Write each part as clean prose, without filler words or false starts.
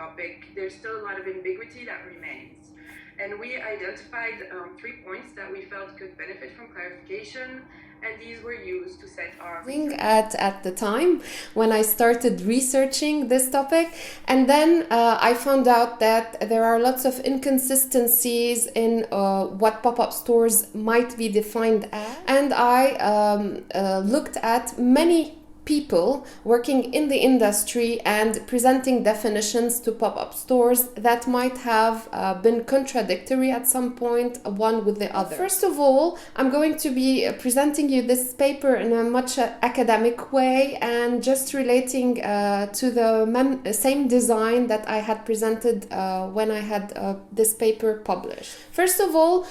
topic, there's still a lot of ambiguity that remains. And we identified 3 points that we felt could benefit from clarification, and these were used to set our at the time when I started researching this topic. And then I found out that there are lots of inconsistencies in what pop-up stores might be defined as. And I looked at many people working in the industry and presenting definitions to pop-up stores that might have been contradictory at some point, one with the other. First of all, I'm going to be presenting you this paper in a much academic way and just relating to the same design that I had presented when I had this paper published. First of all,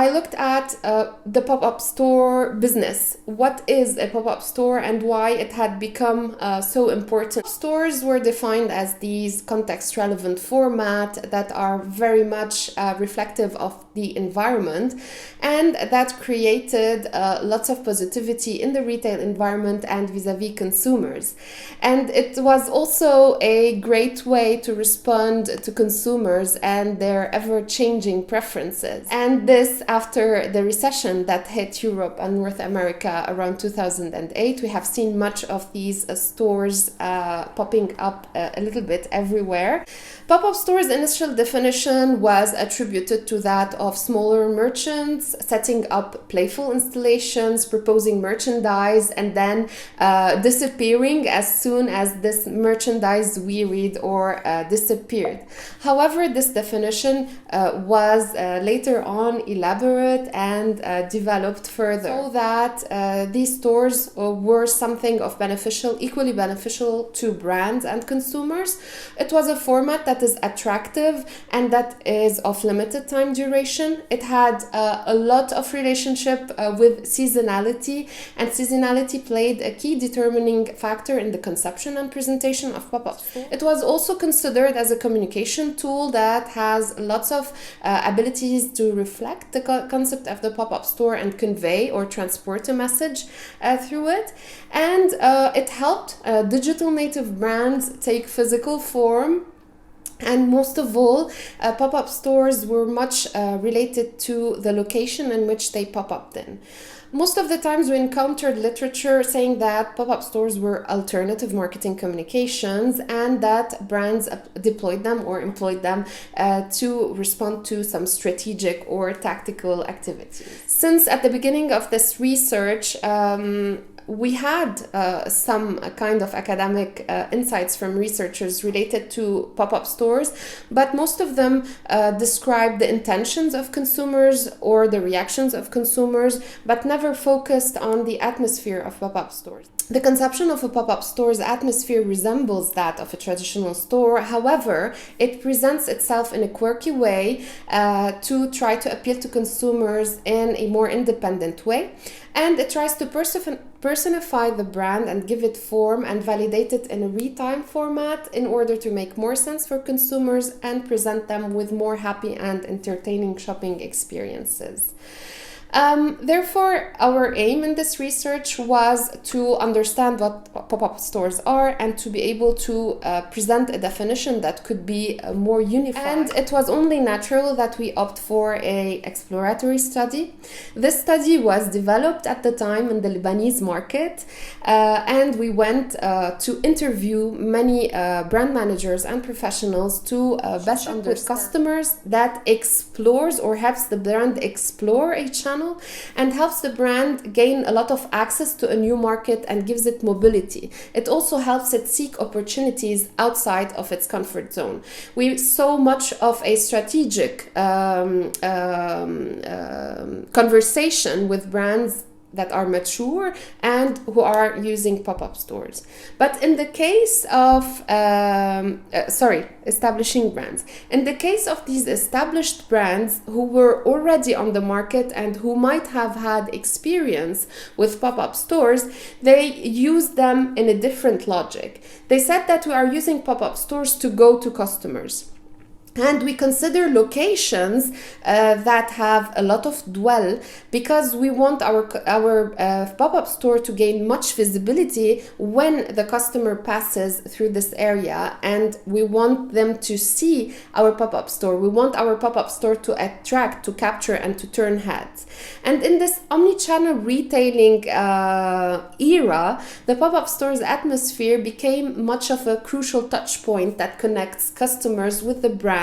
I looked at the pop-up store business. What is a pop-up store and why it had become so important? Stores were defined as these context-relevant format that are very much reflective of the environment, and that created lots of positivity in the retail environment and vis-a-vis consumers. And it was also a great way to respond to consumers and their ever-changing preferences. And this after the recession that hit Europe and North America around 2008, we have seen much of these stores popping up a little bit everywhere. Pop-up stores' initial definition was attributed to that of smaller merchants setting up playful installations, proposing merchandise, and then disappearing as soon as this merchandise wearied or disappeared. However, this definition was later on elaborate and developed further, so that these stores were something of equally beneficial to brands and consumers. It was a format that is attractive and that is of limited time duration. It had a lot of relationship with seasonality, and seasonality played a key determining factor in the conception and presentation of pop-up stores. It was also considered as a communication tool that has lots of abilities to reflect the concept of the pop-up store and convey or transport a message through it. And it helped digital native brands take physical form. And most of all, pop-up stores were much related to the location in which they pop-up in. Most of the times we encountered literature saying that pop-up stores were alternative marketing communications and that brands deployed them or employed them to respond to some strategic or tactical activities. Since at the beginning of this research, we had some kind of academic insights from researchers related to pop-up stores, but most of them described the intentions of consumers or the reactions of consumers, but never focused on the atmosphere of pop-up stores. The conception of a pop-up store's atmosphere resembles that of a traditional store. However, it presents itself in a quirky way to try to appeal to consumers in a more independent way. And it tries to personify the brand and give it form and validate it in a real-time format in order to make more sense for consumers and present them with more happy and entertaining shopping experiences. Therefore, our aim in this research was to understand what pop-up stores are and to be able to present a definition that could be more unified. And it was only natural that we opt for an exploratory study. This study was developed at the time in the Lebanese market, and we went to interview many brand managers and professionals to best understand customers that explores or helps the brand explore a channel and helps the brand gain a lot of access to a new market and gives it mobility. It also helps it seek opportunities outside of its comfort zone. We saw much of a strategic conversation with brands that are mature and who are using pop-up stores. But in the case of, establishing brands. In the case of these established brands who were already on the market and who might have had experience with pop-up stores, they used them in a different logic. They said that we are using pop-up stores to go to customers. And we consider locations that have a lot of dwell, because we want our pop-up store to gain much visibility when the customer passes through this area, and we want them to see our pop-up store. We want our pop-up store to attract, to capture, and to turn heads. And in this omni-channel retailing era, the pop-up store's atmosphere became much of a crucial touch point that connects customers with the brand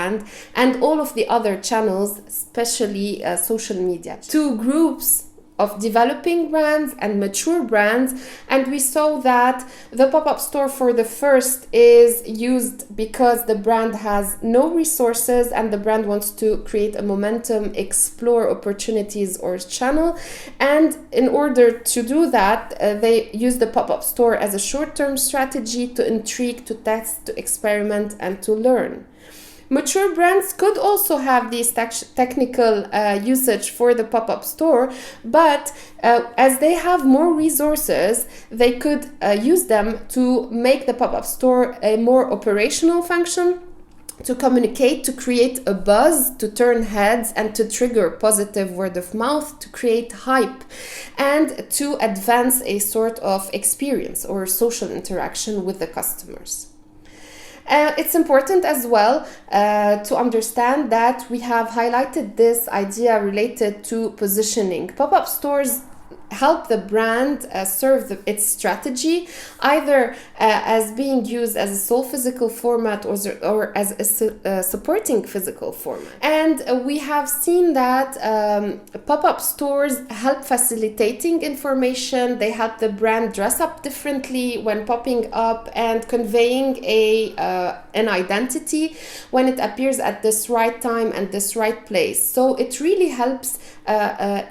and all of the other channels, especially social media. Two groups of developing brands and mature brands, and we saw that the pop-up store for the first is used because the brand has no resources and the brand wants to create a momentum, explore opportunities or channel, and in order to do that they use the pop-up store as a short-term strategy to intrigue, to test, to experiment, and to learn. Mature brands could also have these technical usage for the pop-up store, but as they have more resources, they could use them to make the pop-up store a more operational function, to communicate, to create a buzz, to turn heads, and to trigger positive word of mouth, to create hype, and to advance a sort of experience or social interaction with the customers. It's important as well to understand that we have highlighted this idea related to positioning. Pop-up stores help the brand serve its strategy, either as being used as a sole physical format or as a supporting physical format. And we have seen that pop-up stores help facilitating information. They help the brand dress up differently when popping up and conveying an identity when it appears at this right time and this right place. So it really helps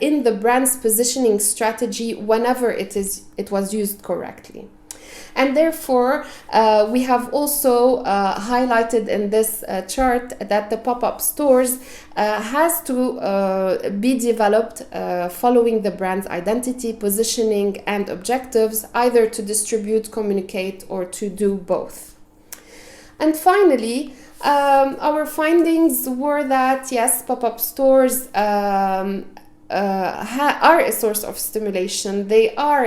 in the brand's positioning strategy whenever it was used correctly. And therefore, we have also highlighted in this chart that the pop-up stores has to be developed following the brand's identity, positioning, and objectives, either to distribute, communicate, or to do both. And finally, our findings were that yes, pop-up stores are a source of stimulation. They are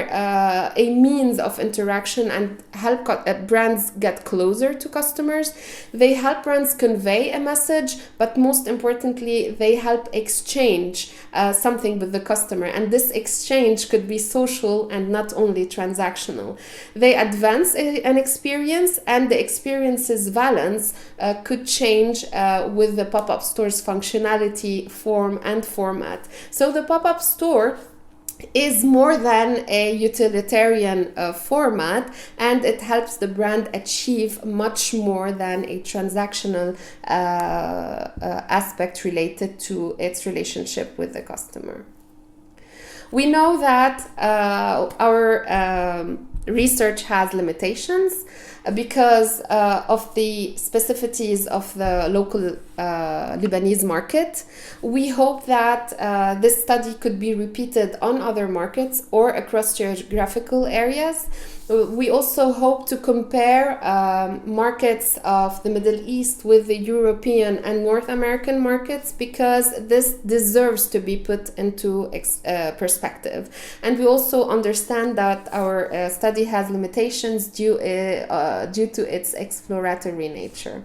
a means of interaction and help brands get closer to customers. They help brands convey a message, but most importantly, they help exchange something with the customer. And this exchange could be social and not only transactional. They advance an experience, and the experience's valence could change with the pop-up store's functionality, form, and format. So the pop-up store is more than a utilitarian format, and it helps the brand achieve much more than a transactional aspect related to its relationship with the customer. We know that our research has limitations because of the specificities of the local Lebanese market. We hope that this study could be repeated on other markets or across geographical areas. We also hope to compare markets of the Middle East with the European and North American markets, because this deserves to be put into perspective. And we also understand that our study has limitations due to its exploratory nature.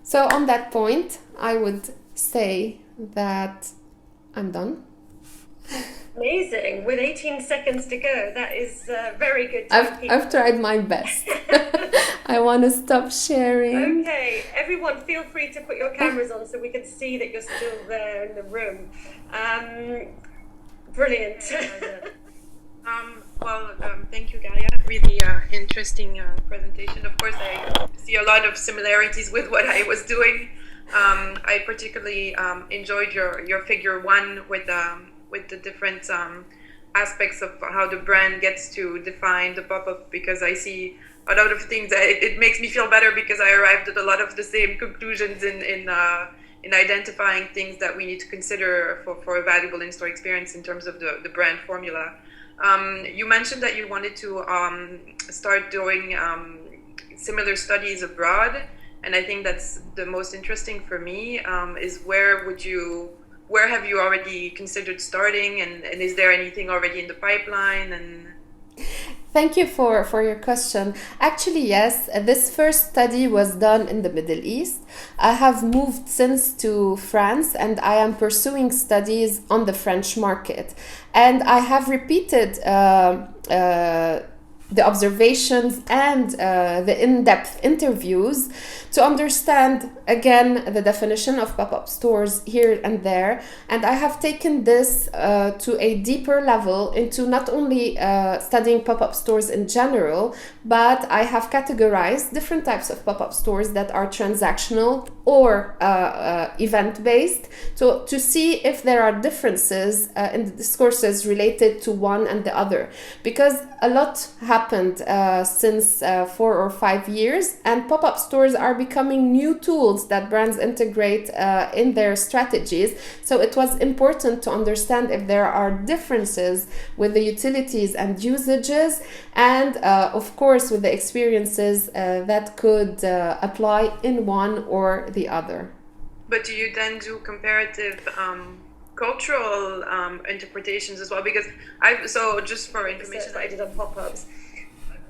So on that point, I would say that I'm done. Amazing. With 18 seconds to go, that is very good. I've tried my best. I want to stop sharing. Okay, everyone feel free to put your cameras on so we can see that you're still there in the room. Brilliant. Thank you, Galia. Really interesting presentation. Of course, I see a lot of similarities with what I was doing. I particularly enjoyed your figure one with the different aspects of how the brand gets to define the pop-up, because I see a lot of things. It makes me feel better because I arrived at a lot of the same conclusions in identifying things that we need to consider for a valuable in-store experience in terms of the brand formula. You mentioned that you wanted to start doing similar studies abroad, And I think that's the most interesting for me, is where have you already considered starting, and is there anything already in the pipeline? And thank you for your question. Actually, yes, this first study was done in the Middle East. I have moved since to France and I am pursuing studies on the French market. And I have repeated the observations and the in-depth interviews to understand again the definition of pop-up stores here and there, and I have taken this to a deeper level into not only studying pop-up stores in general, but I have categorized different types of pop-up stores that are transactional or event-based to see if there are differences in the discourses related to one and the other, because a lot happened since 4 or 5 years, and pop-up stores are becoming new tools that brands integrate in their strategies. So it was important to understand if there are differences with the utilities and usages, and of course with the experiences that could apply in one or the other. But do you then do comparative cultural interpretations as well? Because so just for information, I did on pop-ups.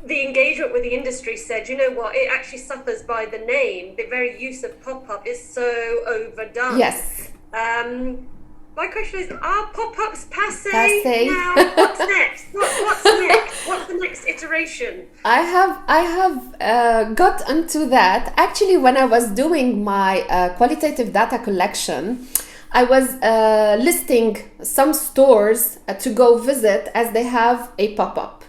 The engagement with the industry said, you know what, it actually suffers by the name. The very use of pop-up is so overdone. Yes. My question is, are pop-ups passé Passé. now? What's next? What's next? What's the next iteration? I have got into that. Actually, when I was doing my qualitative data collection, I was listing some stores to go visit as they have a pop-up.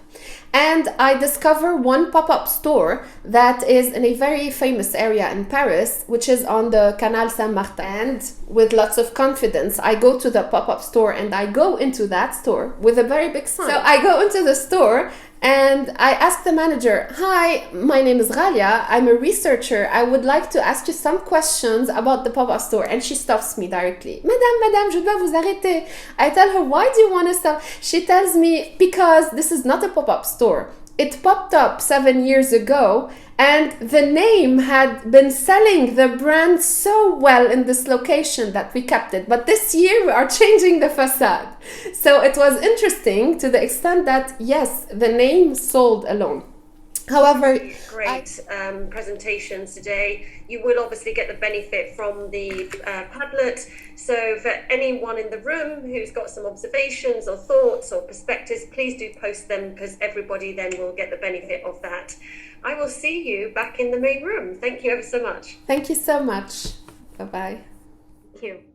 And I discover one pop-up store that is in a very famous area in Paris, which is on the Canal Saint-Martin. And with lots of confidence, I go to the pop-up store and I go into that store with a very big sign. So I go into the store and I ask the manager, "Hi, my name is Ghalia. I'm a researcher. I would like to ask you some questions about the pop-up store." And she stops me directly. Madame, je dois vous arrêter. I tell her, "Why do you want to stop?" She tells me, "Because this is not a pop-up store. It popped up 7 years ago, and the name had been selling the brand so well in this location that we kept it. But this year we are changing the facade." So it was interesting to the extent that, yes, the name sold alone. However, great presentations today. You will obviously get the benefit from the Padlet. So for anyone in the room who's got some observations or thoughts or perspectives, please do post them, because everybody then will get the benefit of that. I will see you back in the main room. Thank you ever so much. Thank you so much. Bye-bye. Thank you.